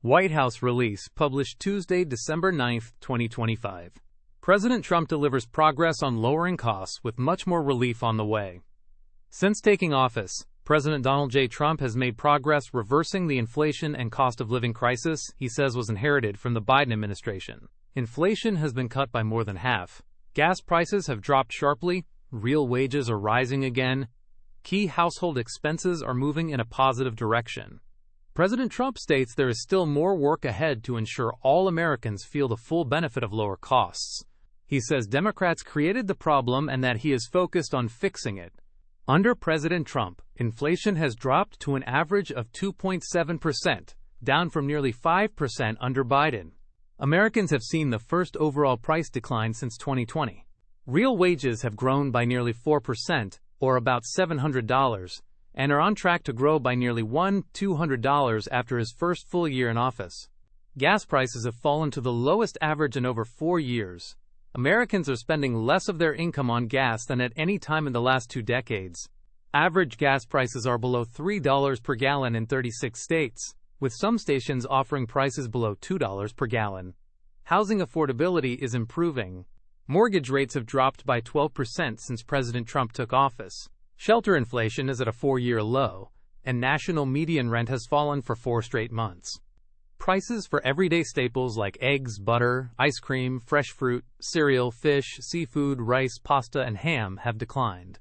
White House release published Tuesday, December 9, 2025. President Trump delivers progress on lowering costs with much more relief on the way. Since taking office, President Donald J. Trump has made progress reversing the inflation and cost of living crisis he says was inherited from the Biden administration. Inflation has been cut by more than half. Gas prices have dropped sharply, real wages are rising again. Key household expenses are moving in a positive direction. President Trump states there is still more work ahead to ensure all Americans feel the full benefit of lower costs. He says Democrats created the problem and that he is focused on fixing it. Under President Trump, inflation has dropped to an average of 2.7%, down from nearly 5% under Biden. Americans have seen the first overall price decline since 2020. Real wages have grown by nearly 4%, or about $700, and are on track to grow by nearly $200 after his first full year in office. Gas prices have fallen to the lowest average in over 4 years. Americans are spending less of their income on gas than at any time in the last 2 decades. Average gas prices are below $3 per gallon in 36 states, with some stations offering prices below $2 per gallon. Housing affordability is improving. Mortgage rates have dropped by 12% since President Trump took office. Shelter inflation is at a 4-year low, and national median rent has fallen for 4 straight months. Prices for everyday staples like eggs, butter, ice cream, fresh fruit, cereal, fish, seafood, rice, pasta, and ham have declined.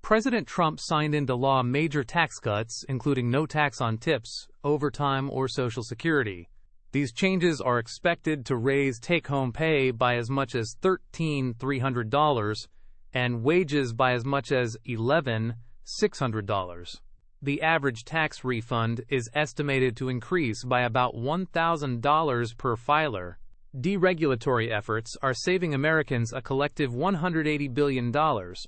President Trump signed into law major tax cuts, including no tax on tips, overtime, or Social Security. These changes are expected to raise take-home pay by as much as $13,300 and wages by as much as $11,600. The average tax refund is estimated to increase by about $1,000 per filer. Deregulatory efforts are saving Americans a collective $180 billion,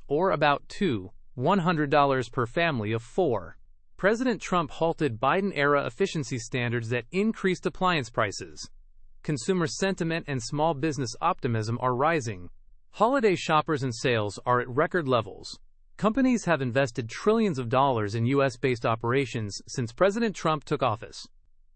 or about $100 per family of 4. President Trump halted Biden-era efficiency standards that increased appliance prices. Consumer sentiment and small business optimism are rising. Holiday shoppers and sales are at record levels. Companies have invested trillions of dollars in U.S.-based operations since President Trump took office.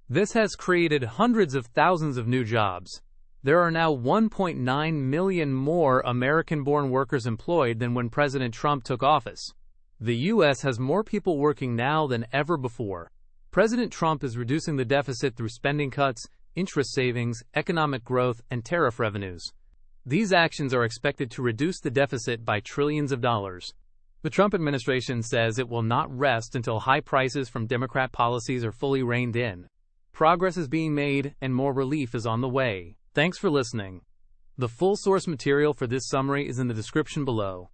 This has created hundreds of thousands of new jobs. There are now 1.9 million more American-born workers employed than when President Trump took office. The U.S. has more people working now than ever before. President Trump is reducing the deficit through spending cuts, interest savings, economic growth, and tariff revenues. These actions are expected to reduce the deficit by trillions of dollars. The Trump administration says it will not rest until high prices from Democrat policies are fully reined in. Progress is being made, and more relief is on the way. Thanks for listening. The full source material for this summary is in the description below.